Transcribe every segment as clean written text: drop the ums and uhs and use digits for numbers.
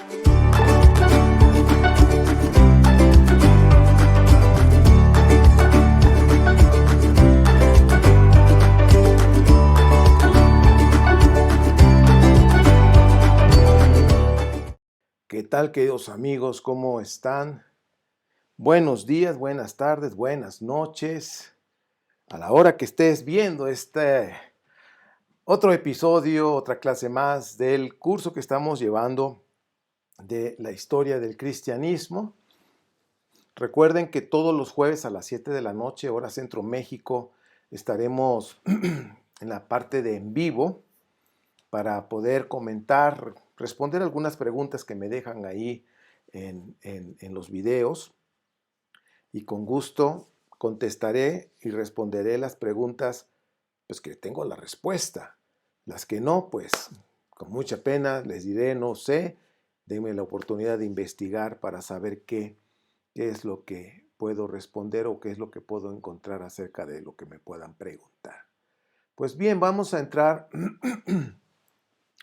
¿Qué tal, queridos amigos? ¿Cómo están? Buenos días, buenas tardes, buenas noches. A la hora que estés viendo este otro episodio, otra clase más del curso que estamos llevando de la historia del cristianismo. Recuerden que todos los jueves a las 7 de la noche, hora Centro México, estaremos en la parte de en vivo para poder comentar, responder algunas preguntas que me dejan ahí en los videos, y con gusto contestaré y responderé las preguntas pues que tengo la respuesta. Las que no, pues con mucha pena les diré no sé. Denme la oportunidad de investigar para saber qué es lo que puedo responder o qué es lo que puedo encontrar acerca de lo que me puedan preguntar. Pues bien, vamos a entrar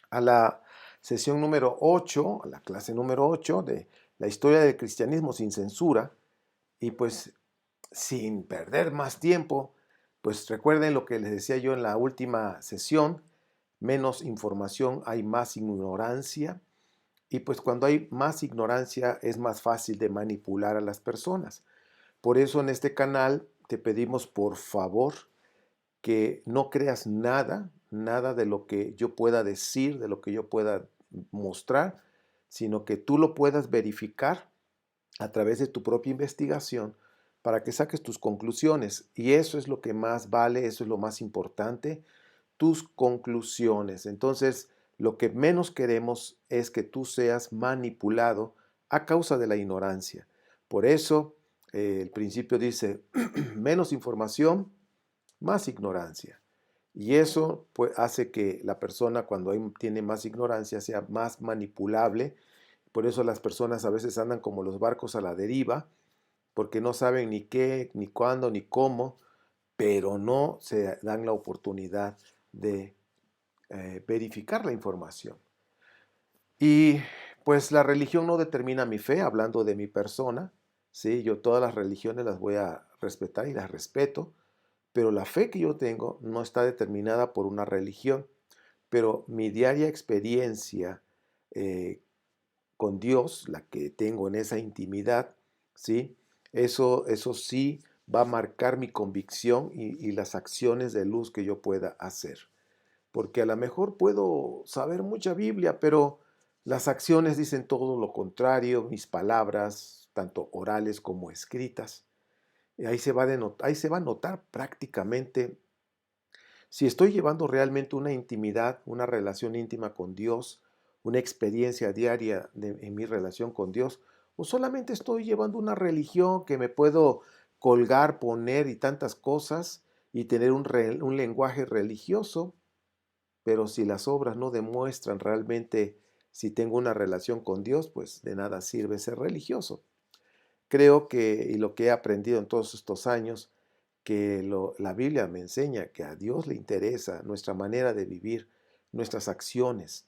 a la sesión número 8, a la clase número 8 de la historia del cristianismo sin censura. Y pues sin perder más tiempo, pues recuerden lo que les decía yo en la última sesión: menos información hay más ignorancia, y pues cuando hay más ignorancia es más fácil de manipular a las personas. Por eso en este canal te pedimos por favor que no creas nada de lo que yo pueda decir, de lo que yo pueda mostrar, sino que tú lo puedas verificar a través de tu propia investigación para que saques tus conclusiones. Y eso es lo que más vale, eso es lo más importante, tus conclusiones. Entonces, lo que menos queremos es que tú seas manipulado a causa de la ignorancia. Por eso, el principio dice, menos información, más ignorancia. Y eso pues, hace que la persona, cuando tiene más ignorancia, sea más manipulable. Por eso las personas a veces andan como los barcos a la deriva, porque no saben ni qué, ni cuándo, ni cómo, pero no se dan la oportunidad de verificar la información. Y pues la religión no determina mi fe, hablando de mi persona, ¿sí? Yo todas las religiones las voy a respetar y las respeto, pero la fe que yo tengo no está determinada por una religión. Pero mi diaria experiencia eh, con Dios, la que tengo en esa intimidad, ¿sí? Eso sí va a marcar mi convicción y las acciones de luz que yo pueda hacer. Porque a lo mejor puedo saber mucha Biblia, pero las acciones dicen todo lo contrario, mis palabras, tanto orales como escritas. Y ahí se va a notar prácticamente si estoy llevando realmente una intimidad, una relación íntima con Dios, una experiencia diaria en mi relación con Dios, o solamente estoy llevando una religión que me puedo colgar, poner y tantas cosas y tener un lenguaje religioso, pero si las obras no demuestran realmente si tengo una relación con Dios, pues de nada sirve ser religioso. Creo que, y lo que he aprendido en todos estos años, que la Biblia me enseña que a Dios le interesa nuestra manera de vivir, nuestras acciones,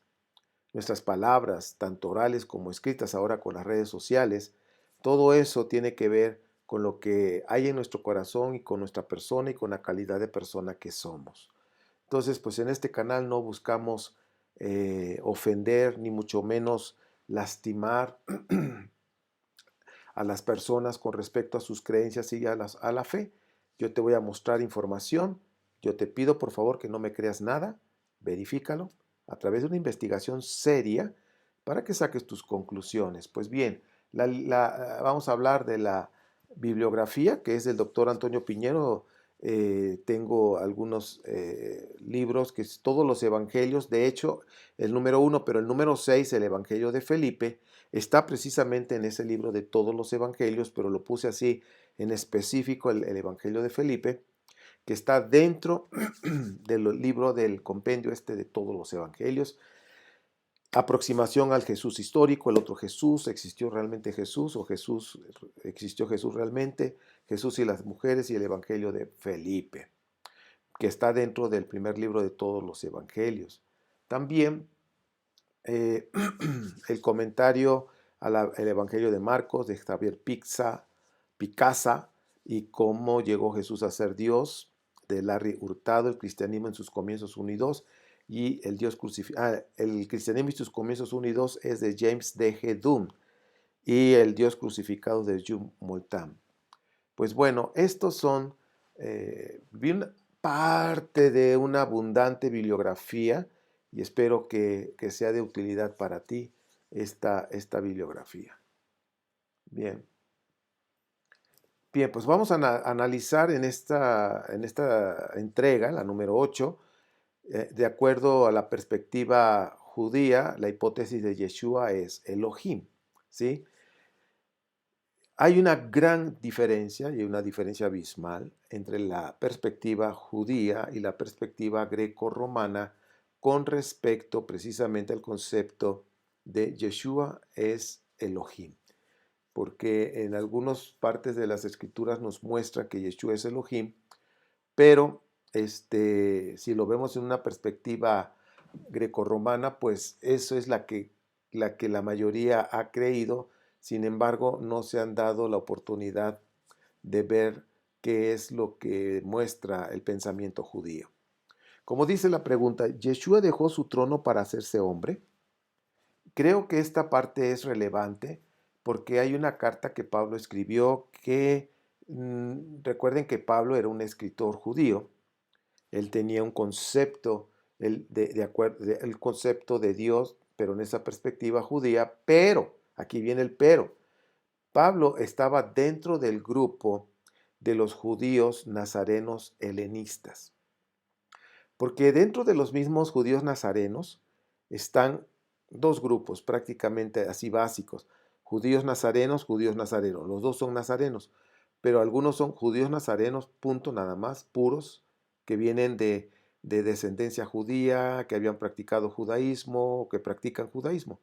nuestras palabras, tanto orales como escritas ahora con las redes sociales. Todo eso tiene que ver con lo que hay en nuestro corazón y con nuestra persona y con la calidad de persona que somos. Entonces, pues en este canal no buscamos ofender ni mucho menos lastimar a las personas con respecto a sus creencias y a la fe. Yo te voy a mostrar información. Yo te pido por favor que no me creas nada. Verifícalo a través de una investigación seria para que saques tus conclusiones. Pues bien, vamos a hablar de la bibliografía, que es del doctor Antonio Piñero. Tengo algunos libros, que es todos los evangelios. De hecho, el número 1, pero el número 6, el Evangelio de Felipe, está precisamente en ese libro de todos los evangelios, pero lo puse así en específico, el Evangelio de Felipe, que está dentro del libro del compendio este de todos los evangelios. Aproximación al Jesús histórico, el otro Jesús, ¿existió realmente Jesús o existió Jesús realmente? Jesús y las mujeres y el Evangelio de Felipe, que está dentro del primer libro de todos los evangelios. También eh, el comentario al Evangelio de Marcos, de Javier Picasa, y cómo llegó Jesús a ser Dios, de Larry Hurtado, el cristianismo en sus comienzos 1 y 2, y el cristianismo y sus comienzos 1 y 2 es de James D. G. Dunn, y el Dios crucificado de Jum Moltam. Pues bueno, estos son bien parte de una abundante bibliografía y espero que sea de utilidad para ti esta bibliografía. Bien. Bien, pues vamos a analizar en esta entrega, la número 8, de acuerdo a la perspectiva judía, la hipótesis de Yeshua es Elohim, ¿sí? Hay una gran diferencia y una diferencia abismal entre la perspectiva judía y la perspectiva greco-romana con respecto precisamente al concepto de Yeshua es Elohim, porque en algunas partes de las escrituras nos muestra que Yeshua es Elohim, pero si lo vemos en una perspectiva grecorromana, pues eso es la que la mayoría ha creído. Sin embargo, no se han dado la oportunidad de ver qué es lo que muestra el pensamiento judío. Como dice la pregunta, ¿Yeshua dejó su trono para hacerse hombre? Creo que esta parte es relevante porque hay una carta que Pablo escribió que, recuerden que Pablo era un escritor judío. Él tenía un concepto, el concepto de Dios, pero en esa perspectiva judía, pero, aquí viene el pero, Pablo estaba dentro del grupo de los judíos nazarenos helenistas, porque dentro de los mismos judíos nazarenos están dos grupos prácticamente así básicos, judíos nazarenos, los dos son nazarenos, pero algunos son judíos nazarenos, punto, nada más, puros, que vienen de descendencia judía, que habían practicado judaísmo, o que practican judaísmo.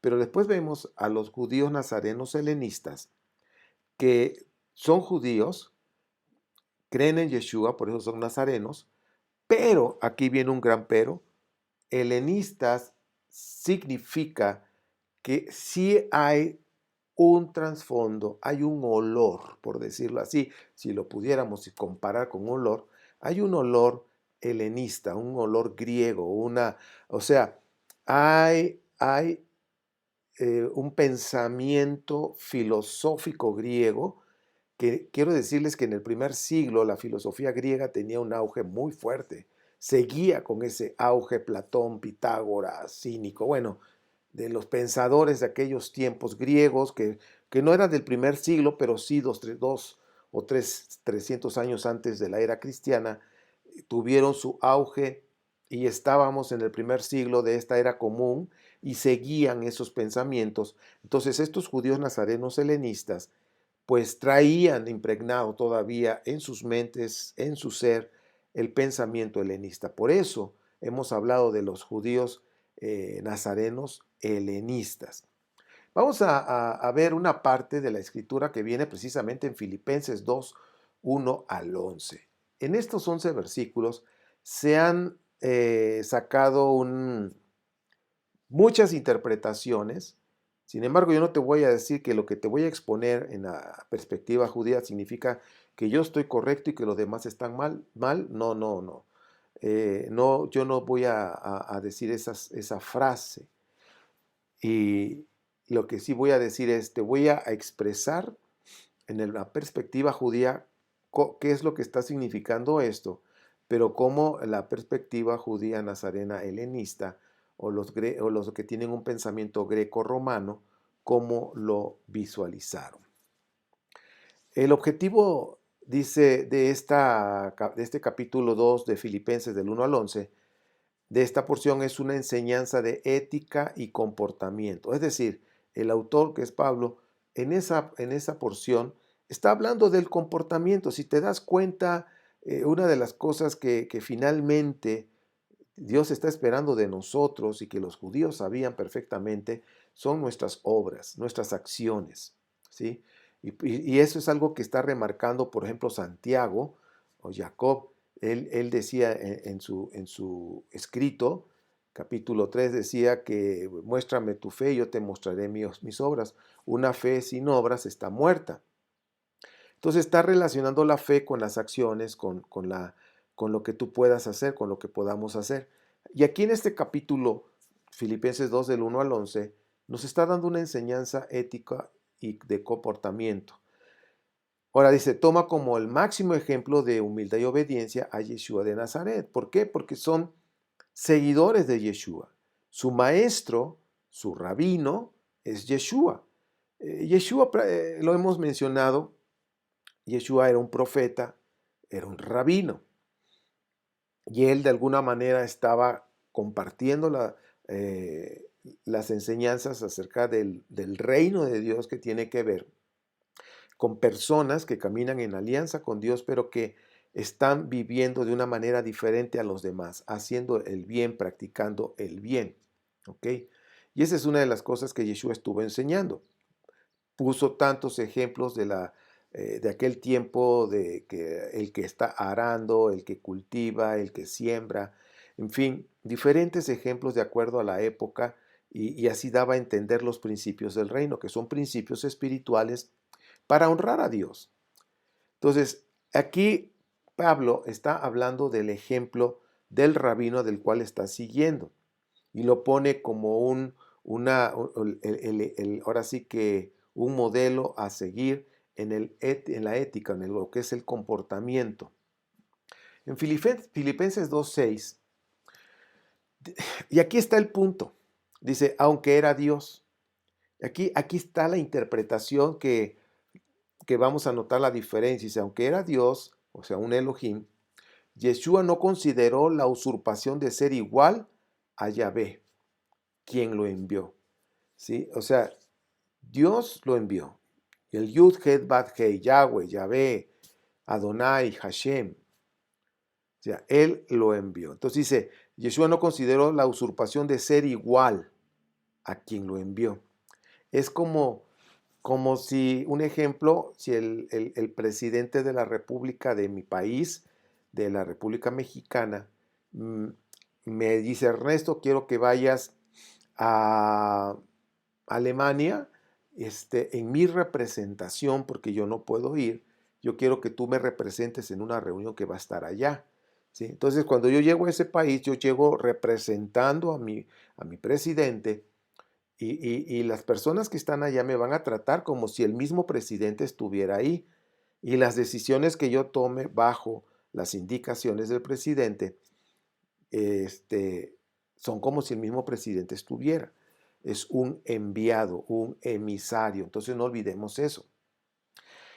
Pero después vemos a los judíos nazarenos helenistas, que son judíos, creen en Yeshua, por eso son nazarenos, pero, aquí viene un gran pero, helenistas significa que sí hay un trasfondo, hay un olor, por decirlo así, si lo pudiéramos comparar con un olor, hay un olor helenista, un olor griego, o sea, hay un pensamiento filosófico griego que quiero decirles que en el primer siglo la filosofía griega tenía un auge muy fuerte. Seguía con ese auge Platón, Pitágoras, Cínico, bueno, de los pensadores de aquellos tiempos griegos que no eran del primer siglo, pero sí dos o 300 años antes de la era cristiana, tuvieron su auge y estábamos en el primer siglo de esta era común y seguían esos pensamientos. Entonces estos judíos nazarenos helenistas pues traían impregnado todavía en sus mentes, en su ser, el pensamiento helenista. Por eso hemos hablado de los judíos nazarenos helenistas. Vamos a ver una parte de la escritura que viene precisamente en Filipenses 2, 1 al 11. En estos 11 versículos se han sacado muchas interpretaciones. Sin embargo, yo no te voy a decir que lo que te voy a exponer en la perspectiva judía significa que yo estoy correcto y que los demás están mal. No, no, no. No, yo no voy a decir esa frase. Y lo que sí voy a decir es, te voy a expresar en la perspectiva judía qué es lo que está significando esto, pero cómo la perspectiva judía nazarena helenista o los que tienen un pensamiento greco-romano, cómo lo visualizaron. El objetivo, dice, de este capítulo 2 de Filipenses del 1 al 11, de esta porción es una enseñanza de ética y comportamiento. Es decir, el autor, que es Pablo, en esa porción está hablando del comportamiento. Si te das cuenta, una de las cosas que finalmente Dios está esperando de nosotros y que los judíos sabían perfectamente son nuestras obras, nuestras acciones, ¿sí? Y eso es algo que está remarcando, por ejemplo, Santiago o Jacob. Él decía en su escrito capítulo 3 decía que muéstrame tu fe y yo te mostraré mis obras. Una fe sin obras está muerta. Entonces está relacionando la fe con las acciones, con lo que tú puedas hacer, con lo que podamos hacer. Y aquí en este capítulo, Filipenses 2 del 1 al 11, nos está dando una enseñanza ética y de comportamiento. Ahora dice, toma como el máximo ejemplo de humildad y obediencia a Yeshua de Nazaret. ¿Por qué? Porque son seguidores de Yeshua. Su maestro, su rabino, es Yeshua. Yeshua, lo hemos mencionado, Yeshua era un profeta, era un rabino. Y él de alguna manera estaba compartiendo las enseñanzas acerca del reino de Dios que tiene que ver con personas que caminan en alianza con Dios, pero que están viviendo de una manera diferente a los demás, haciendo el bien, practicando el bien. ¿Ok? Y esa es una de las cosas que Yeshua estuvo enseñando. Puso tantos ejemplos de aquel tiempo, de que el que está arando, el que cultiva, el que siembra, en fin, diferentes ejemplos de acuerdo a la época, y así daba a entender los principios del reino, que son principios espirituales para honrar a Dios. Entonces, aquí Pablo está hablando del ejemplo del rabino del cual está siguiendo y lo pone como ahora sí que un modelo a seguir en la ética, en lo que es el comportamiento. En Filipenses 2:6, y aquí está el punto, dice, aunque era Dios. Aquí está la interpretación que vamos a notar la diferencia. Dice, aunque era Dios, o sea, un Elohim, Yeshua no consideró la usurpación de ser igual a Yahvé, quien lo envió. ¿Sí? O sea, Dios lo envió. El Yud, Het, Bat, Hei, Yahweh, Yahvé, Adonai, Hashem. O sea, Él lo envió. Entonces dice, Yeshua no consideró la usurpación de ser igual a quien lo envió. Es como si, un ejemplo, si el presidente de la República de mi país, de la República Mexicana, me dice, Ernesto, quiero que vayas a Alemania en mi representación, porque yo no puedo ir, yo quiero que tú me representes en una reunión que va a estar allá. ¿Sí? Entonces, cuando yo llego a ese país, yo llego representando a mi presidente, y las personas que están allá me van a tratar como si el mismo presidente estuviera ahí. Y las decisiones que yo tome bajo las indicaciones del presidente, son como si el mismo presidente estuviera. Es un enviado, un emisario. Entonces no olvidemos eso.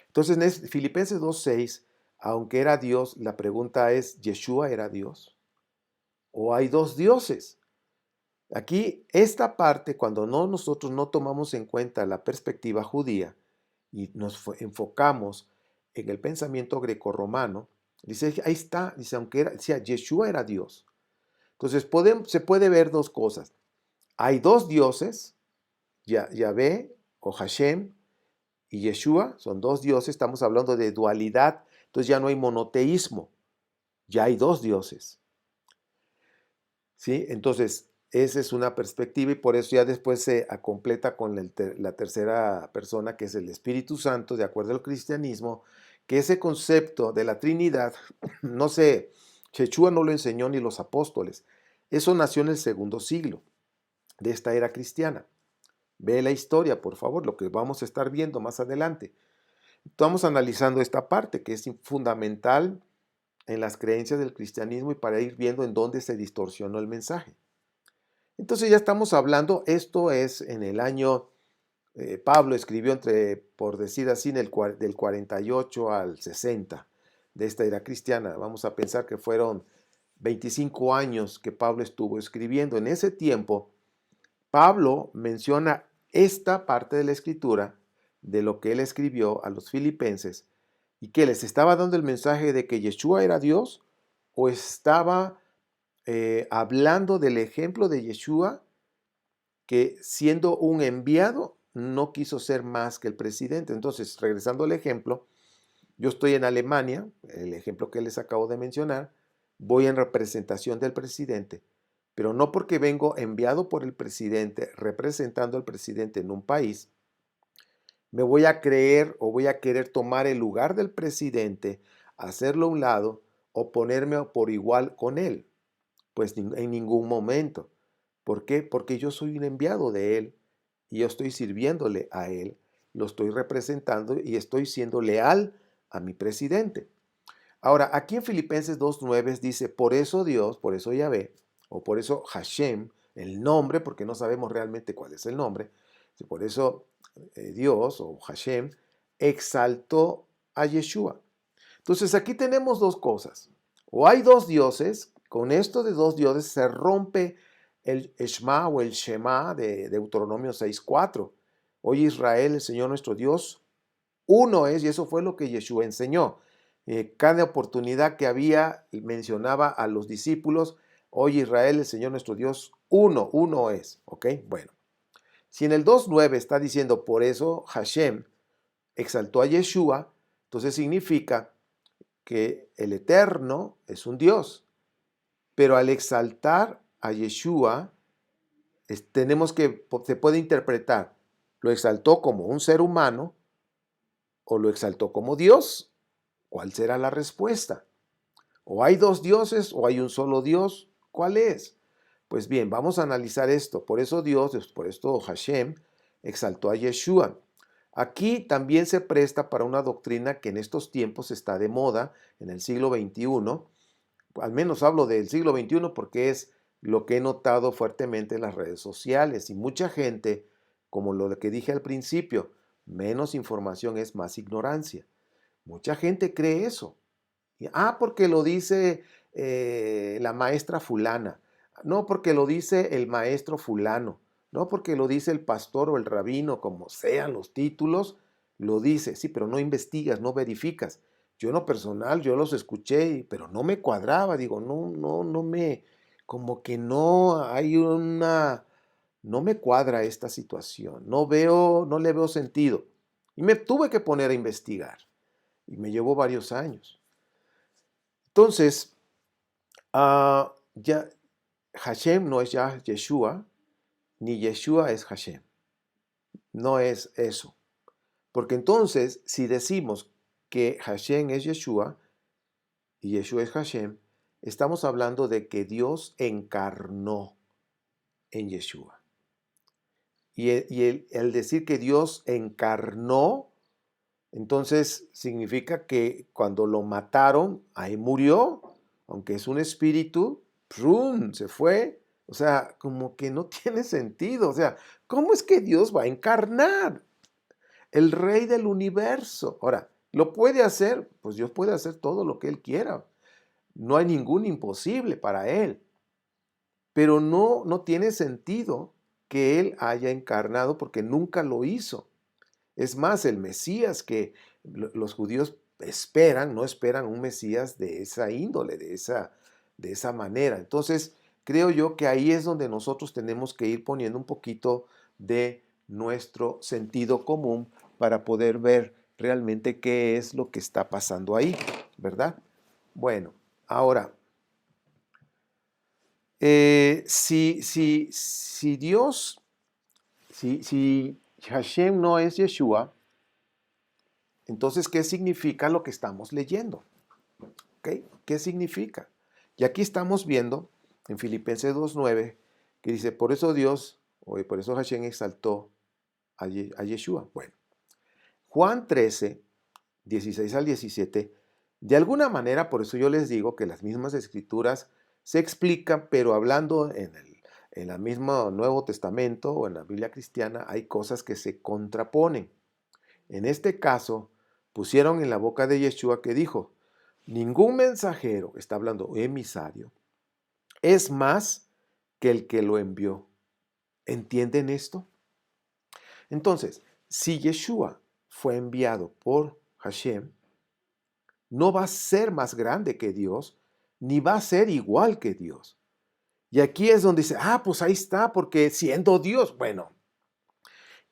Entonces en Filipenses 2:6, aunque era Dios, la pregunta es, ¿Yeshua era Dios? ¿O hay dos dioses? Aquí, esta parte, cuando nosotros no tomamos en cuenta la perspectiva judía y nos enfocamos en el pensamiento grecorromano, dice, ahí está, dice, decía, Yeshua era Dios. Entonces, se puede ver dos cosas. Hay dos dioses, Yahvé o Hashem y Yeshua, son dos dioses, estamos hablando de dualidad, entonces ya no hay monoteísmo, ya hay dos dioses. ¿Sí? Entonces, esa es una perspectiva y por eso ya después se completa con la tercera persona, que es el Espíritu Santo, de acuerdo al cristianismo, que ese concepto de la Trinidad, no sé, Yeshua no lo enseñó ni los apóstoles. Eso nació en el segundo siglo de esta era cristiana. Ve la historia, por favor, lo que vamos a estar viendo más adelante. Estamos analizando esta parte que es fundamental en las creencias del cristianismo y para ir viendo en dónde se distorsionó el mensaje. Entonces ya estamos hablando, esto es en el año, Pablo escribió por decir así, del 48 al 60 de esta era cristiana. Vamos a pensar que fueron 25 años que Pablo estuvo escribiendo. En ese tiempo, Pablo menciona esta parte de la escritura, de lo que él escribió a los filipenses, y que les estaba dando el mensaje de que Yeshua era Dios, o estaba hablando del ejemplo de Yeshua, que siendo un enviado no quiso ser más que el presidente. Entonces, regresando al ejemplo, yo estoy en Alemania, el ejemplo que les acabo de mencionar, voy en representación del presidente, pero no porque vengo enviado por el presidente, representando al presidente en un país, me voy a creer o voy a querer tomar el lugar del presidente, hacerlo a un lado o ponerme por igual con él. Pues en ningún momento. ¿Por qué? Porque yo soy un enviado de él y yo estoy sirviéndole a él, lo estoy representando y estoy siendo leal a mi presidente. Ahora, aquí en Filipenses 2.9 dice, por eso Dios, por eso Yahvé, o por eso Hashem, el nombre, porque no sabemos realmente cuál es el nombre, por eso Dios o Hashem exaltó a Yeshua. Entonces aquí tenemos dos cosas. O hay dos dioses, con esto de dos dioses se rompe el Shema o el Shema de Deuteronomio 6.4. Oye Israel, el Señor nuestro Dios, uno es, y eso fue lo que Yeshua enseñó. Cada oportunidad que había, mencionaba a los discípulos, oye Israel, el Señor nuestro Dios, uno es. ¿Ok? Bueno, si en el 2.9 está diciendo, por eso Hashem exaltó a Yeshua, entonces significa que el Eterno es un Dios, pero al exaltar a Yeshua, tenemos que, se puede interpretar, lo exaltó como un ser humano o lo exaltó como Dios. ¿Cuál será la respuesta? ¿O hay dos dioses o hay un solo Dios? ¿Cuál es? Pues bien, vamos a analizar esto. Por eso Dios, por esto Hashem, exaltó a Yeshua. Aquí también se presta para una doctrina que en estos tiempos está de moda, en el siglo XXI. Al menos hablo del siglo XXI porque es lo que he notado fuertemente en las redes sociales. Y mucha gente, como lo que dije al principio, menos información es más ignorancia. Mucha gente cree eso. Porque lo dice la maestra fulana. No, porque lo dice el maestro fulano. No, porque lo dice el pastor o el rabino, como sean los títulos, lo dice. Sí, pero no investigas, no verificas. Yo en lo personal, yo los escuché, pero no me cuadraba. Digo, no me, como que no hay no me cuadra esta situación. No le veo sentido. Y me tuve que poner a investigar. Y me llevó varios años. Entonces, ya Hashem no es ya Yeshua, ni Yeshua es Hashem. No es eso. Porque entonces, si decimos que Hashem es Yeshua y Yeshua es Hashem, estamos hablando de que Dios encarnó en Yeshua. Y el decir que Dios encarnó, entonces significa que cuando lo mataron, ahí murió, aunque es un espíritu, ¡prum!, se fue. O sea, como que no tiene sentido. O sea, ¿cómo es que Dios va a encarnar? El rey del universo. Ahora, ¿lo puede hacer? Pues Dios puede hacer todo lo que Él quiera. No hay ningún imposible para Él. Pero no tiene sentido que Él haya encarnado porque nunca lo hizo. Es más, el Mesías que los judíos esperan, no esperan un Mesías de esa índole, de esa manera. Entonces, creo yo que ahí es donde nosotros tenemos que ir poniendo un poquito de nuestro sentido común para poder ver realmente qué es lo que está pasando ahí, ¿verdad? Bueno, ahora, si Dios, si Hashem no es Yeshua, entonces, ¿qué significa lo que estamos leyendo? ¿Okay? ¿Qué significa? Y aquí estamos viendo en Filipenses 2.9 que dice, por eso Dios, o por eso Hashem exaltó a Yeshua. Bueno, Juan 13, 16 al 17, de alguna manera, por eso yo les digo que las mismas escrituras se explican, pero hablando en el mismo Nuevo Testamento o en la Biblia cristiana, hay cosas que se contraponen. En este caso, pusieron en la boca de Yeshua que dijo, ningún mensajero, está hablando emisario, es más que el que lo envió. ¿Entienden esto? Entonces, si Yeshua fue enviado por Hashem, no va a ser más grande que Dios, ni va a ser igual que Dios. Y aquí es donde dice, pues ahí está, porque siendo Dios, bueno,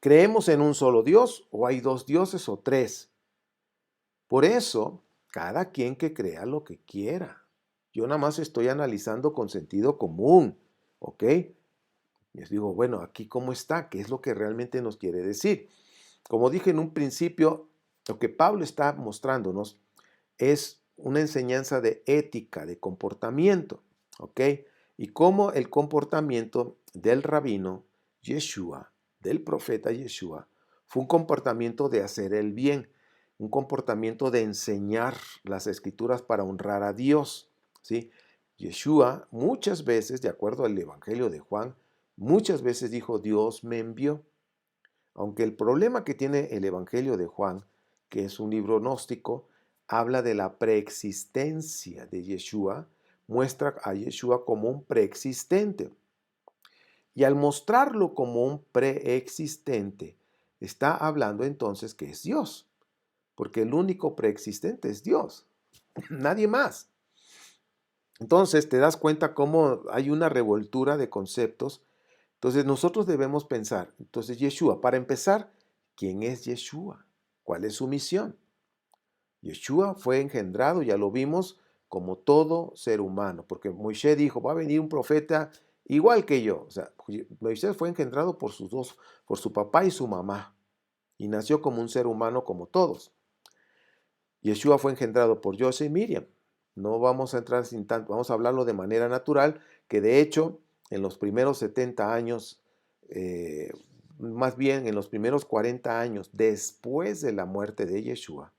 ¿creemos en un solo Dios o hay dos dioses o tres? Por eso, cada quien que crea lo que quiera. Yo nada más estoy analizando con sentido común. ¿ok? Les digo, bueno, aquí cómo está, qué es lo que realmente nos quiere decir. Como dije en un principio, lo que Pablo está mostrándonos es una enseñanza de ética, de comportamiento, ¿ok? Y cómo el comportamiento del rabino Yeshua, del profeta Yeshua, fue un comportamiento de hacer el bien, un comportamiento de enseñar las escrituras para honrar a Dios, ¿sí? Yeshua muchas veces, de acuerdo al Evangelio de Juan, muchas veces dijo, Dios me envió. Aunque el problema que tiene el Evangelio de Juan, que es un libro gnóstico, habla de la preexistencia de Yeshua, muestra a Yeshua como un preexistente. Y al mostrarlo como un preexistente, está hablando entonces que es Dios, porque el único preexistente es Dios, nadie más. Entonces te das cuenta cómo hay una revoltura de conceptos. Entonces nosotros debemos pensar, entonces Yeshua, para empezar, ¿quién es Yeshua? ¿Cuál es su misión? Yeshua fue engendrado, ya lo vimos, como todo ser humano, porque Moisés dijo, va a venir un profeta igual que yo. O sea, Moisés fue engendrado por sus dos, por su papá y su mamá, y nació como un ser humano como todos. Yeshua fue engendrado por José y Miriam. No vamos a entrar sin tanto, vamos a hablarlo de manera natural, que de hecho en los primeros 70 años, más bien en los primeros 40 años después de la muerte de Yeshua,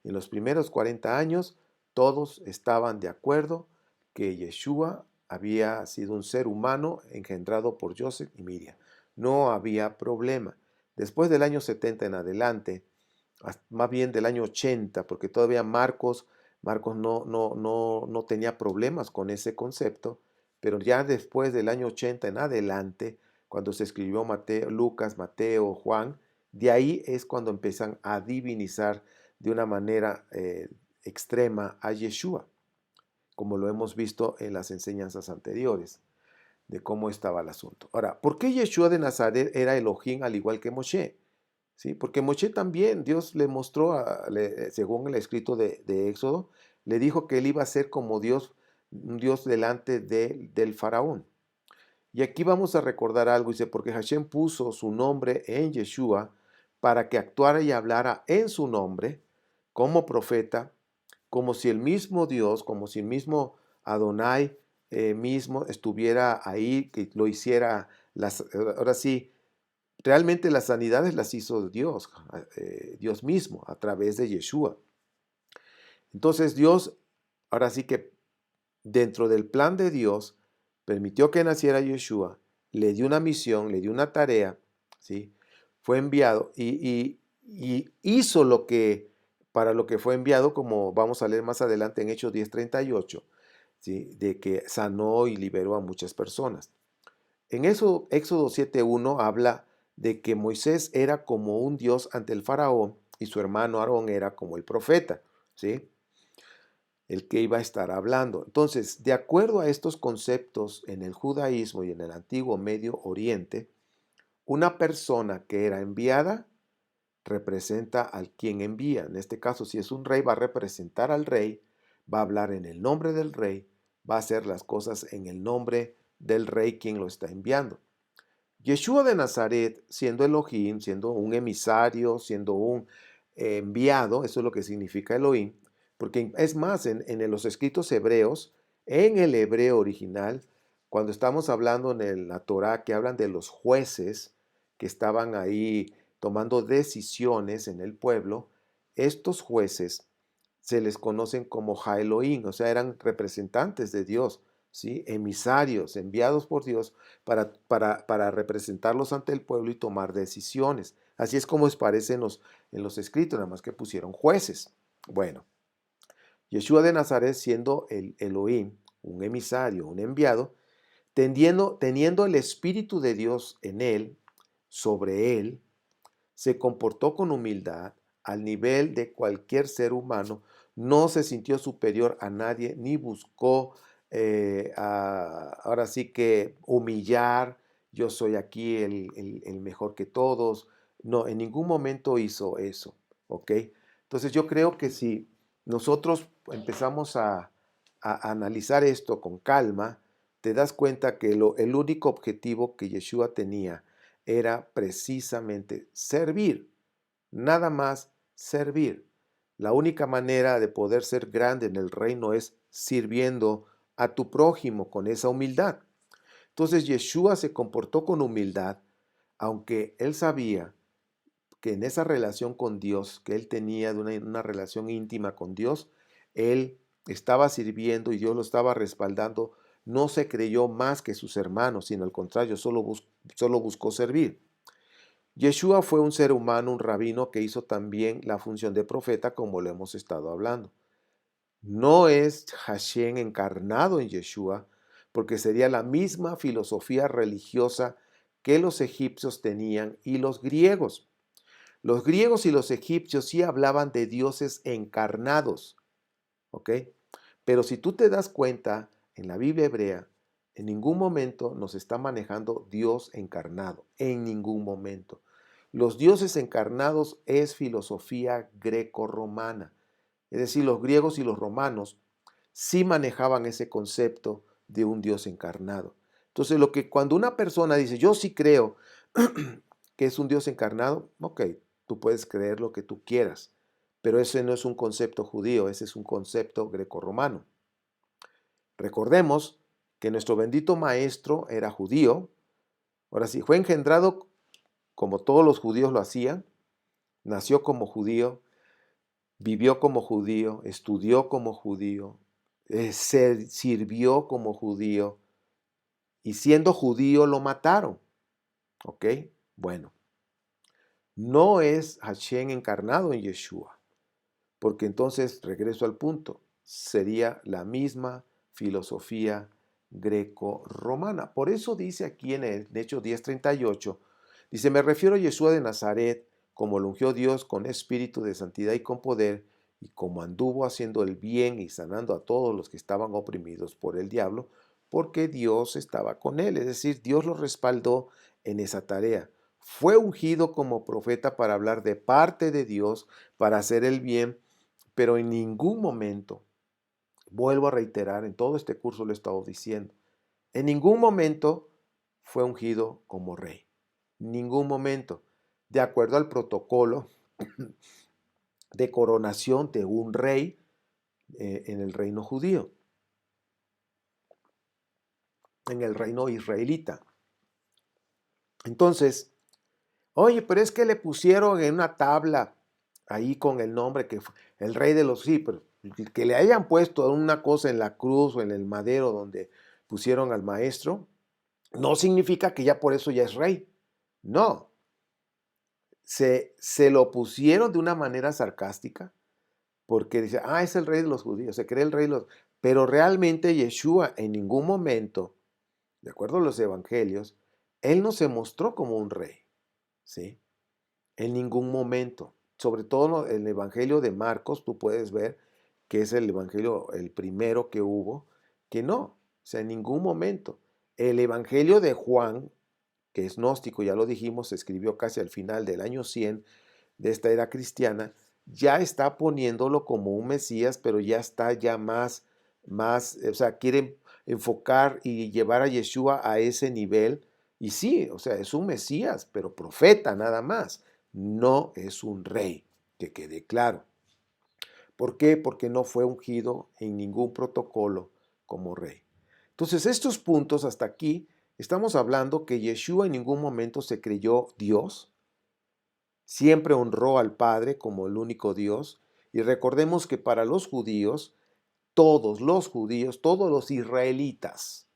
en los primeros 40 años todos estaban de acuerdo que Yeshua había sido un ser humano engendrado por Joseph y Miriam. No había problema. Después del año 70 en adelante, más bien del año 80, porque todavía Marcos no tenía problemas con ese concepto, pero ya después del año 80 en adelante, cuando se escribió Mateo, Lucas, Mateo, Juan, de ahí es cuando empiezan a divinizar de una manera extrema a Yeshua, como lo hemos visto en las enseñanzas anteriores de cómo estaba el asunto. Ahora, ¿por qué Yeshua de Nazaret era Elohim al igual que Moshe? ¿Sí? Porque Moshe también, Dios le mostró, según el escrito de Éxodo, le dijo que él iba a ser como Dios, un Dios delante del faraón. Y aquí vamos a recordar algo, dice, porque Hashem puso su nombre en Yeshua para que actuara y hablara en su nombre como profeta, como si el mismo Dios, como si el mismo Adonai mismo estuviera ahí, que lo hiciera, ahora sí, realmente las sanidades las hizo Dios, Dios mismo, a través de Yeshua. Entonces Dios, ahora sí que dentro del plan de Dios, permitió que naciera Yeshua, le dio una misión, le dio una tarea, ¿sí? Fue enviado y hizo lo que, para lo que fue enviado, como vamos a leer más adelante en Hechos 10:38, ¿sí? De que sanó y liberó a muchas personas. En eso, Éxodo 7:1 habla de que Moisés era como un dios ante el faraón y su hermano Aarón era como el profeta, ¿sí? El que iba a estar hablando. Entonces, de acuerdo a estos conceptos en el judaísmo y en el antiguo Medio Oriente, una persona que era enviada representa al quien envía. En este caso, si es un rey, va a representar al rey, va a hablar en el nombre del rey, va a hacer las cosas en el nombre del rey quien lo está enviando. Yeshua de Nazaret, siendo Elohim, siendo un emisario, siendo un enviado, eso es lo que significa Elohim, porque es más, en los escritos hebreos, en el hebreo original, cuando estamos hablando en la Torá, que hablan de los jueces que estaban ahí tomando decisiones en el pueblo, estos jueces se les conocen como Elohim, o sea, eran representantes de Dios, ¿sí? Emisarios, enviados por Dios para representarlos ante el pueblo y tomar decisiones. Así es como aparece en los escritos, nada más que pusieron jueces. Bueno, Yeshua de Nazaret siendo el Elohim, un emisario, un enviado, teniendo el Espíritu de Dios en él, sobre él, se comportó con humildad al nivel de cualquier ser humano, no se sintió superior a nadie, ni buscó ahora sí que humillar, yo soy aquí el mejor que todos. No, en ningún momento hizo eso, ¿ok? Entonces yo creo que si nosotros empezamos a analizar esto con calma, te das cuenta que el único objetivo que Yeshua tenía era precisamente servir, nada más servir. La única manera de poder ser grande en el reino es sirviendo a tu prójimo con esa humildad. Entonces Yeshua se comportó con humildad, aunque él sabía que en esa relación con Dios, que él tenía de una relación íntima con Dios, él estaba sirviendo y Dios lo estaba respaldando. No se creyó más que sus hermanos, sino al contrario, solo buscó servir. Yeshua fue un ser humano, un rabino que hizo también la función de profeta, como lo hemos estado hablando. No es Hashem encarnado en Yeshua, porque sería la misma filosofía religiosa que los egipcios tenían y los griegos. Los griegos y los egipcios sí hablaban de dioses encarnados, ¿ok? Pero si tú te das cuenta, en la Biblia hebrea, en ningún momento nos está manejando Dios encarnado, en ningún momento. Los dioses encarnados es filosofía greco-romana, es decir, los griegos y los romanos sí manejaban ese concepto de un Dios encarnado. Entonces, cuando una persona dice, yo sí creo que es un Dios encarnado, ok, tú puedes creer lo que tú quieras, pero ese no es un concepto judío, ese es un concepto grecorromano. Recordemos que nuestro bendito maestro era judío. Ahora sí, fue engendrado como todos los judíos lo hacían, nació como judío, vivió como judío, estudió como judío, se sirvió como judío y siendo judío lo mataron. ¿Ok? Bueno, no es Hashem encarnado en Yeshua, porque entonces, regreso al punto, sería la misma filosofía greco-romana. Por eso dice aquí en el Hechos 10:38, dice, me refiero a Yeshua de Nazaret, como lo ungió Dios con espíritu de santidad y con poder, y como anduvo haciendo el bien y sanando a todos los que estaban oprimidos por el diablo, porque Dios estaba con él, es decir, Dios lo respaldó en esa tarea. Fue ungido como profeta para hablar de parte de Dios, para hacer el bien, pero en ningún momento, vuelvo a reiterar, en todo este curso lo he estado diciendo, en ningún momento fue ungido como rey. Ningún momento. De acuerdo al protocolo de coronación de un rey en el reino judío, en el reino israelita. Entonces, oye, pero es que le pusieron en una tabla ahí con el nombre que fue el rey de los sí, pero que le hayan puesto una cosa en la cruz o en el madero donde pusieron al maestro, no significa que ya por eso ya es rey. No, se lo pusieron de una manera sarcástica porque dice, es el rey de los judíos, se cree el rey de los... Pero realmente Yeshua en ningún momento, de acuerdo a los evangelios, él no se mostró como un rey, ¿sí? En ningún momento. Sobre todo en el Evangelio de Marcos, tú puedes ver que es el Evangelio, el primero que hubo, que no, o sea, en ningún momento. El Evangelio de Juan, que es gnóstico, ya lo dijimos, se escribió casi al final del año 100 de esta era cristiana, ya está poniéndolo como un Mesías, pero ya está ya o sea, quiere enfocar y llevar a Yeshua a ese nivel. Y sí, o sea, es un Mesías, pero profeta nada más. No es un rey, que quede claro. ¿Por qué? Porque no fue ungido en ningún protocolo como rey. Entonces, estos puntos hasta aquí, estamos hablando que Yeshua en ningún momento se creyó Dios, siempre honró al Padre como el único Dios, y recordemos que para los judíos, todos los israelitas,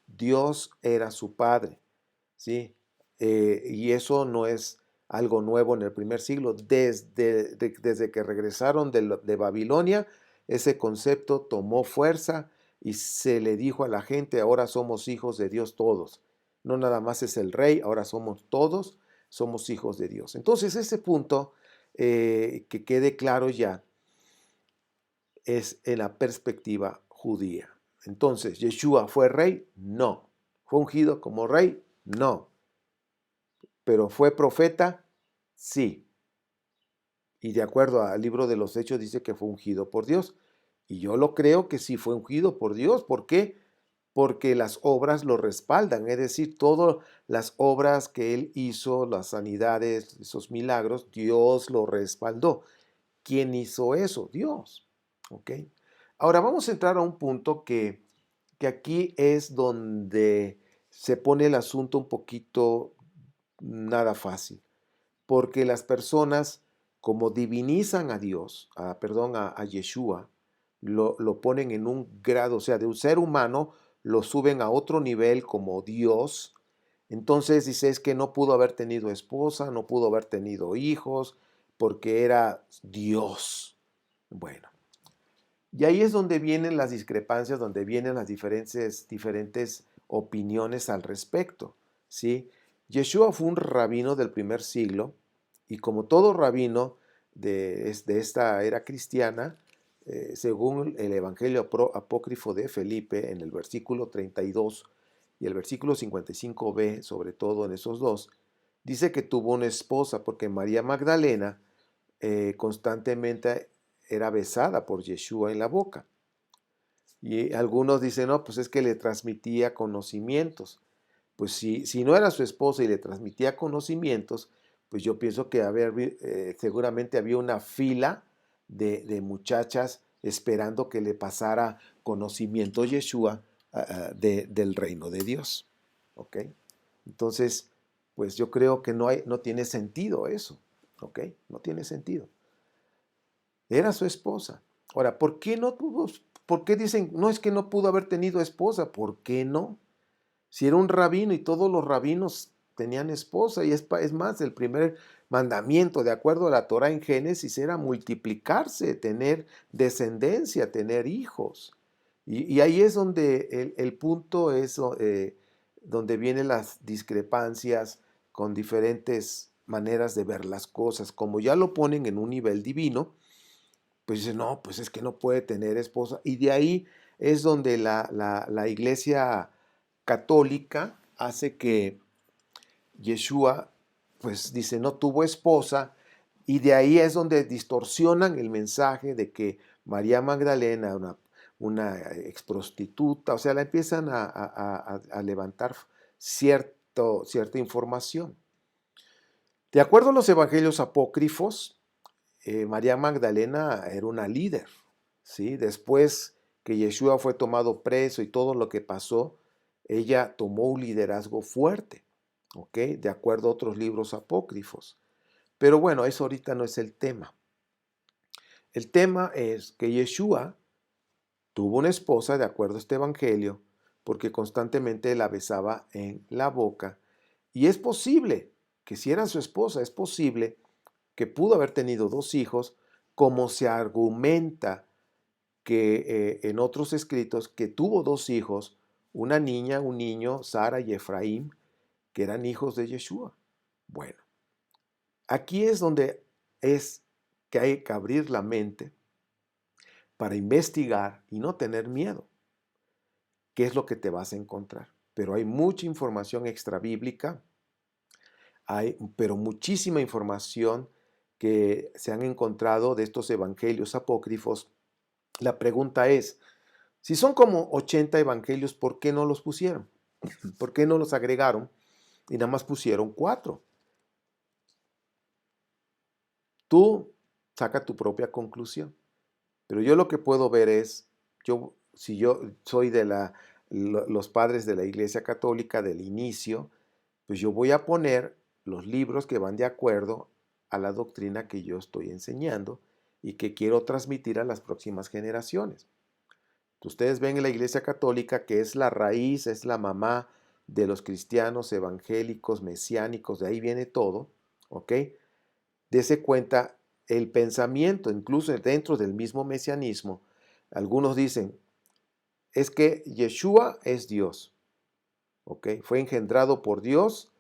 Dios era su Padre, ¿sí? Y eso no es algo nuevo en el primer siglo. Desde que regresaron de Babilonia, ese concepto tomó fuerza y se le dijo a la gente, ahora somos hijos de Dios todos. No nada más es el rey, ahora somos todos, somos hijos de Dios. Entonces, ese punto, que quede claro ya, es en la perspectiva judía. Entonces, ¿Yeshua fue rey? No. ¿Fue ungido como rey? No. ¿Pero fue profeta? Sí. Y de acuerdo al libro de los Hechos dice que fue ungido por Dios. Y yo lo creo que sí fue ungido por Dios. ¿Por qué? Porque las obras lo respaldan, es decir, todas las obras que él hizo, las sanidades, esos milagros, Dios lo respaldó. ¿Quién hizo eso? Dios. ¿Ok? Ahora vamos a entrar a un punto que aquí es donde se pone el asunto un poquito nada fácil, porque las personas, como divinizan a Dios, perdón, a Yeshua, lo ponen en un grado, o sea, de un ser humano, lo suben a otro nivel como Dios. Entonces dice, es que no pudo haber tenido esposa, no pudo haber tenido hijos, porque era Dios. Bueno, y ahí es donde vienen las discrepancias, donde vienen las diferentes opiniones al respecto, ¿sí? Yeshua fue un rabino del primer siglo y como todo rabino de esta era cristiana, según el Evangelio apócrifo de Felipe en el versículo 32 y el versículo 55b, sobre todo en esos dos, dice que tuvo una esposa porque María Magdalena constantemente era besada por Yeshua en la boca. Y algunos dicen, no, pues es que le transmitía conocimientos. Pues si no era su esposa y le transmitía conocimientos, pues yo pienso que seguramente había una fila de muchachas esperando que le pasara conocimiento Yeshua del reino de Dios. ¿Ok? Entonces, pues yo creo que no tiene sentido eso. ¿Ok? No tiene sentido. Era su esposa. Ahora, ¿por qué no tuvo? ¿Por qué dicen, no es que no pudo haber tenido esposa? ¿Por qué no? Si era un rabino y todos los rabinos tenían esposa, y es más, el primer mandamiento, de acuerdo a la Torah en Génesis, era multiplicarse, tener descendencia, tener hijos. Y ahí es donde el punto es donde vienen las discrepancias con diferentes maneras de ver las cosas. Como ya lo ponen en un nivel divino, pues dice, no, pues es que no puede tener esposa. Y de ahí es donde la iglesia católica hace que Yeshua, pues dice, no tuvo esposa, y de ahí es donde distorsionan el mensaje de que María Magdalena, una ex prostituta, o sea, la empiezan a levantar cierta información. De acuerdo a los evangelios apócrifos, María Magdalena era una líder, ¿sí? Después que Yeshua fue tomado preso y todo lo que pasó, ella tomó un liderazgo fuerte, ¿ok? De acuerdo a otros libros apócrifos. Pero bueno, eso ahorita no es el tema. El tema es que Yeshua tuvo una esposa, de acuerdo a este evangelio, porque constantemente la besaba en la boca. Y es posible que si era su esposa, es posible que pudo haber tenido dos hijos, como se argumenta que en otros escritos que tuvo dos hijos, una niña, un niño, Sara y Efraín, que eran hijos de Yeshua. Bueno, aquí es donde es que hay que abrir la mente para investigar y no tener miedo. ¿Qué es lo que te vas a encontrar? Pero hay mucha información extrabíblica, pero muchísima información que se han encontrado de estos evangelios apócrifos. La pregunta es, si son como 80 evangelios, ¿por qué no los pusieron? ¿Por qué no los agregaron y nada más pusieron 4? Tú saca tu propia conclusión. Pero yo lo que puedo ver es, si yo soy de los padres de la Iglesia Católica del inicio, pues yo voy a poner los libros que van de acuerdo a la doctrina que yo estoy enseñando y que quiero transmitir a las próximas generaciones. Ustedes ven en la Iglesia Católica que es la raíz, es la mamá de los cristianos evangélicos, mesiánicos, de ahí viene todo, ¿ok? Dese cuenta el pensamiento, incluso dentro del mismo mesianismo, algunos dicen, es que Yeshua es Dios, ¿ok? Fue engendrado por Dios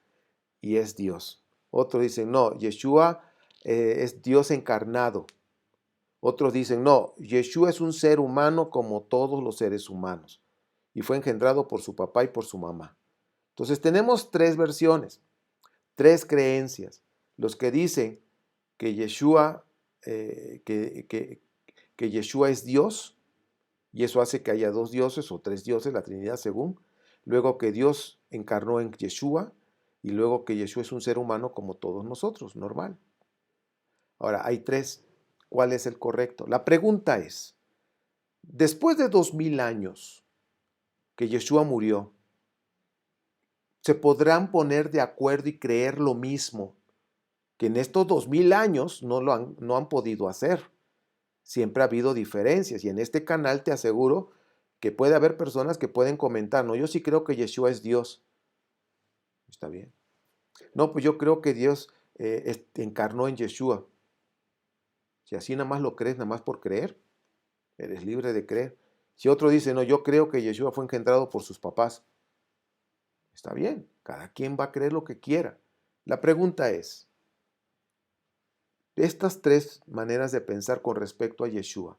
y es Dios. Otros dicen, no, Yeshua es Dios encarnado. Otros dicen, no, Yeshua es un ser humano como todos los seres humanos y fue engendrado por su papá y por su mamá. Entonces tenemos tres versiones, tres creencias. Los que dicen que Yeshua, que Yeshua es Dios, Y eso hace que haya dos dioses o tres dioses, la Trinidad según. Luego que Dios encarnó en Yeshua y luego que Yeshua es un ser humano como todos nosotros, normal. Ahora, hay tres. ¿Cuál es el correcto? La pregunta es, después de 2000 años que Yeshua murió, ¿se podrán poner de acuerdo y creer lo mismo que en estos 2000 años no han podido hacer? Siempre ha habido diferencias y en este canal te aseguro que puede haber personas que pueden comentar, no, yo sí creo que Yeshua es Dios. Está bien. No, pues yo creo que Dios encarnó en Yeshua. Si así nada más lo crees, nada más por creer, eres libre de creer. Si otro dice, no, yo creo que Yeshua fue engendrado por sus papás. Está bien, cada quien va a creer lo que quiera. La pregunta es, estas tres maneras de pensar con respecto a Yeshua,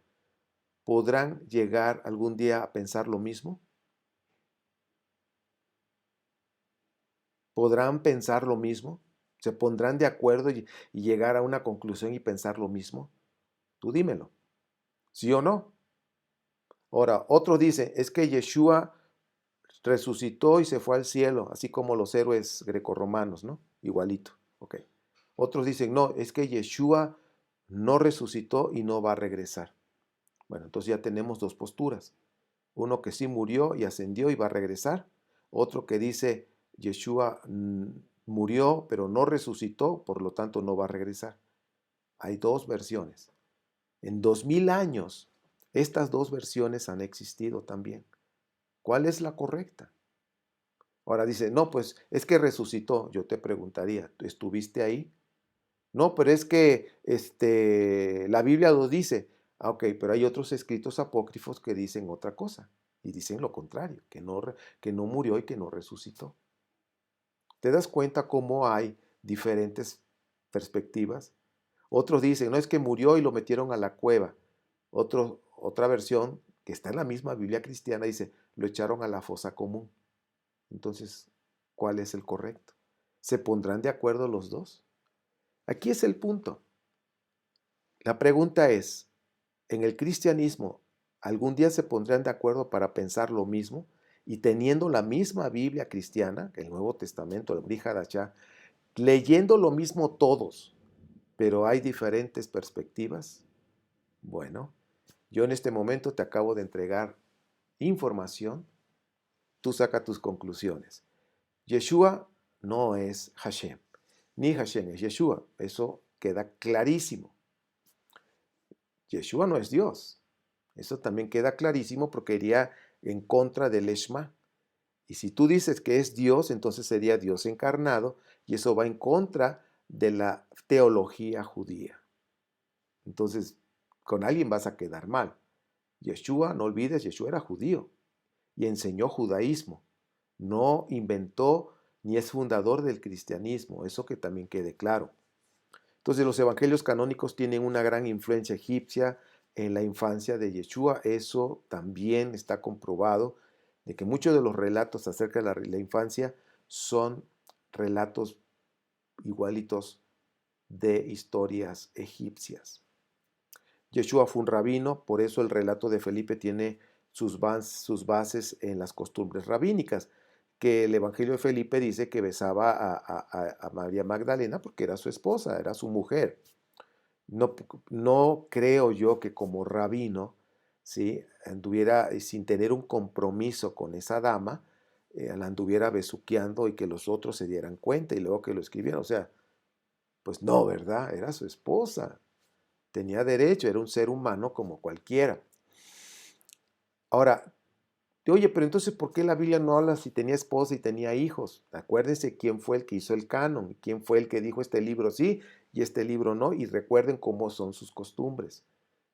¿podrán llegar algún día a pensar lo mismo? ¿Podrán pensar lo mismo? ¿Se pondrán de acuerdo y llegar a una conclusión y pensar lo mismo? Tú dímelo, ¿sí o no? Ahora, otro dice, es que Yeshua resucitó y se fue al cielo, así como los héroes grecorromanos, ¿no? Igualito, ok. Otros dicen, no, es que Yeshua no resucitó y no va a regresar. Bueno, entonces ya tenemos dos posturas. Uno que sí murió y ascendió y va a regresar. Otro que dice, Yeshua murió pero no resucitó, por lo tanto no va a regresar. Hay dos versiones. En 2000 años, estas dos versiones han existido también. ¿Cuál es la correcta? Ahora dice, no, pues es que resucitó. Yo te preguntaría, ¿estuviste ahí? No, pero es que la Biblia lo dice. Ah, ok, pero hay otros escritos apócrifos que dicen otra cosa y dicen lo contrario, que no murió y que no resucitó. ¿Te das cuenta cómo hay diferentes perspectivas? Otros dicen, no es que murió y lo metieron a la cueva. Otra versión, que está en la misma Biblia cristiana, dice, lo echaron a la fosa común. Entonces, ¿cuál es el correcto? ¿Se pondrán de acuerdo los dos? Aquí es el punto. La pregunta es, ¿en el cristianismo algún día se pondrán de acuerdo para pensar lo mismo? Y teniendo la misma Biblia cristiana, el Nuevo Testamento, el Brit Hadashah, leyendo lo mismo todos, pero hay diferentes perspectivas. Bueno, yo en este momento te acabo de entregar información, tú saca tus conclusiones. Yeshua no es Hashem, ni Hashem es Yeshua, eso queda clarísimo. Yeshua no es Dios, eso también queda clarísimo porque iría en contra del Eshma. Y si tú dices que es Dios, entonces sería Dios encarnado y eso va en contra de la teología judía. Entonces, con alguien vas a quedar mal. Yeshua, no olvides, Yeshua era judío y enseñó judaísmo. No inventó ni es fundador del cristianismo, eso que también quede claro. Entonces los evangelios canónicos tienen una gran influencia egipcia en la infancia de Yeshua. Eso también está comprobado, de que muchos de los relatos acerca de la infancia son relatos igualitos de historias egipcias. Yeshua fue un rabino, por eso el relato de Felipe tiene sus bases en las costumbres rabínicas, que el Evangelio de Felipe dice que besaba a María Magdalena porque era su esposa, era su mujer. No, no creo yo que como rabino, ¿sí?, anduviera sin tener un compromiso con esa dama, la anduviera besuqueando y que los otros se dieran cuenta y luego que lo escribieran. O sea, pues no, ¿verdad? Era su esposa. Tenía derecho, era un ser humano como cualquiera. Ahora, oye, pero entonces, ¿por qué la Biblia no habla si tenía esposa y tenía hijos? Acuérdense quién fue el que hizo el canon, quién fue el que dijo este libro sí y este libro no, y recuerden cómo son sus costumbres.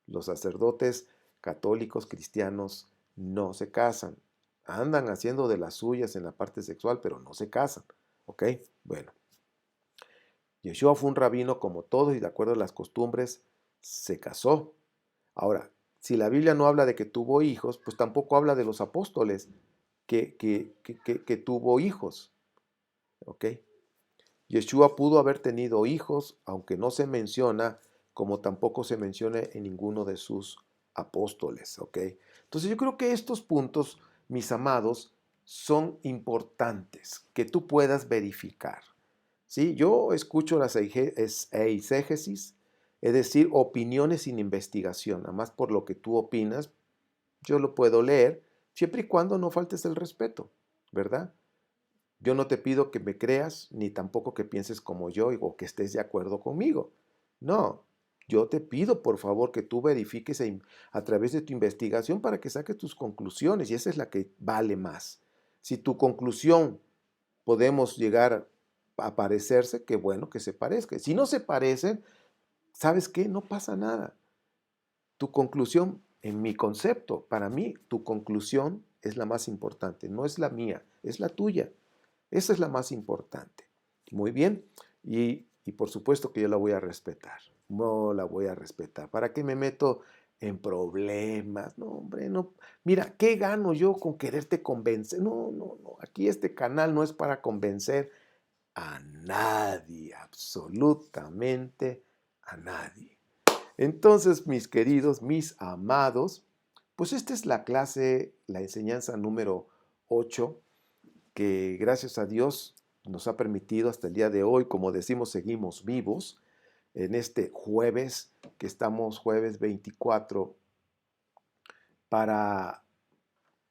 Los sacerdotes católicos cristianos no se casan. Andan haciendo de las suyas en la parte sexual, pero no se casan. ¿Ok? Bueno. Yeshua fue un rabino como todos y de acuerdo a las costumbres se casó. Ahora, si la Biblia no habla de que tuvo hijos, pues tampoco habla de los apóstoles que tuvo hijos. ¿Ok? Yeshua pudo haber tenido hijos, aunque no se menciona, como tampoco se menciona en ninguno de sus apóstoles. ¿Ok? Entonces yo creo que estos puntos, mis amados, son importantes que tú puedas verificar. ¿Sí? Yo escucho las eisegesis, es decir, opiniones sin investigación. Además, por lo que tú opinas, yo lo puedo leer, siempre y cuando no faltes el respeto, ¿verdad? Yo no te pido que me creas, ni tampoco que pienses como yo o que estés de acuerdo conmigo. No, yo te pido por favor que tú verifiques a través de tu investigación para que saques tus conclusiones y esa es la que vale más. Si tu conclusión podemos llegar a parecerse, qué bueno que se parezca. Si no se parecen, ¿sabes qué? No pasa nada. Tu conclusión, en mi concepto, para mí, tu conclusión es la más importante, no es la mía, es la tuya. Esa es la más importante. Muy bien. Y por supuesto que yo la voy a respetar. No la voy a respetar. ¿Para qué me meto en problemas? No, hombre, no. Mira, ¿qué gano yo con quererte convencer? No, no, no. Aquí este canal no es para convencer a nadie, absolutamente a nadie. Entonces, mis queridos, mis amados, pues esta es la clase, la enseñanza número 8 que gracias a Dios nos ha permitido hasta el día de hoy, como decimos, seguimos vivos en este jueves, que estamos jueves 24 para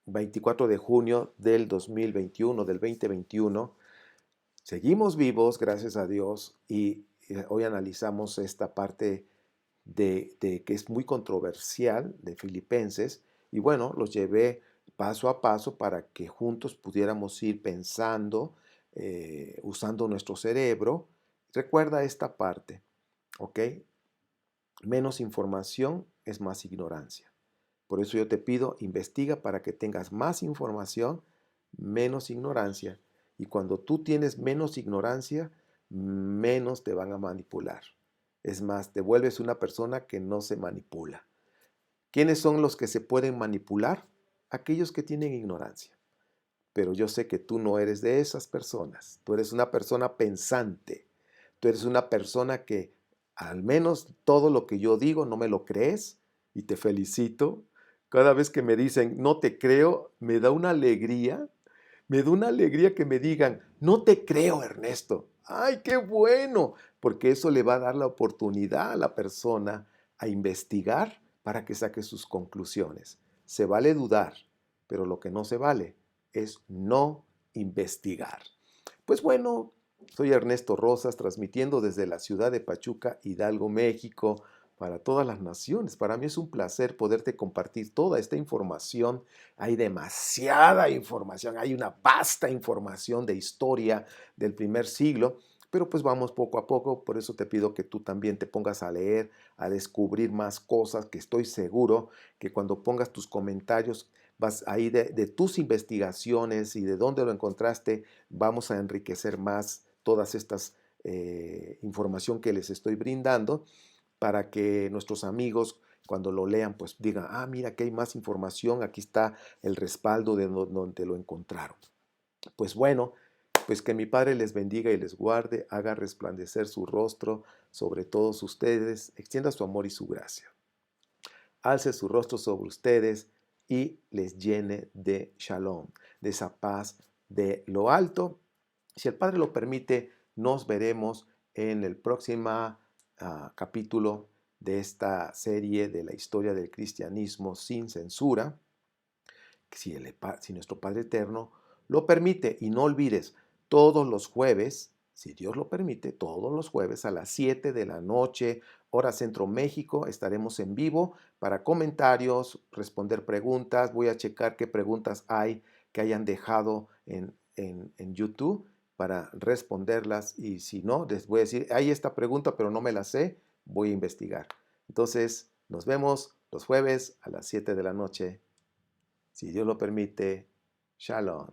24 de junio del 2021, del 2021. Seguimos vivos, gracias a Dios, y hoy analizamos esta parte de que es muy controversial de Filipenses, y bueno, los llevé paso a paso para que juntos pudiéramos ir pensando, usando nuestro cerebro. Recuerda esta parte, ¿ok? Menos información es más ignorancia. Por eso yo te pido, investiga para que tengas más información, menos ignorancia. Y cuando tú tienes menos ignorancia, menos te van a manipular. Es más, te vuelves una persona que no se manipula. ¿Quiénes son los que se pueden manipular? Aquellos que tienen ignorancia. Pero yo sé que tú no eres de esas personas. Tú eres una persona pensante. Tú eres una persona que al menos todo lo que yo digo no me lo crees y te felicito. Cada vez que me dicen no te creo, me da una alegría. Me da una alegría que me digan no te creo, Ernesto. ¡Ay, qué bueno! Porque eso le va a dar la oportunidad a la persona a investigar para que saque sus conclusiones. Se vale dudar, pero lo que no se vale es no investigar. Pues bueno, soy Ernesto Rosas, transmitiendo desde la ciudad de Pachuca, Hidalgo, México, para todas las naciones. Para mí es un placer poderte compartir toda esta información. Hay demasiada información, hay una vasta información de historia del primer siglo, pero pues vamos poco a poco, por eso te pido que tú también te pongas a leer, a descubrir más cosas, que estoy seguro que cuando pongas tus comentarios vas ahí de tus investigaciones y de dónde lo encontraste, vamos a enriquecer más todas estas información que les estoy brindando para que nuestros amigos cuando lo lean pues digan, ah, mira, aquí hay más información, aquí está el respaldo de donde lo encontraron. Pues bueno, pues que mi Padre les bendiga y les guarde, haga resplandecer su rostro sobre todos ustedes, extienda su amor y su gracia. Alce su rostro sobre ustedes y les llene de shalom, de esa paz de lo alto. Si el Padre lo permite, nos veremos en el próximo capítulo de esta serie de la historia del cristianismo sin censura, si nuestro Padre Eterno lo permite. Y no olvides, todos los jueves, si Dios lo permite, todos los jueves a las 7 de la noche, hora Centro México, estaremos en vivo para comentarios, responder preguntas. Voy a checar qué preguntas hay que hayan dejado en YouTube para responderlas. Y si no, les voy a decir, hay esta pregunta, pero no me la sé, voy a investigar. Entonces, nos vemos los jueves a las 7 de la noche. Si Dios lo permite, Shalom.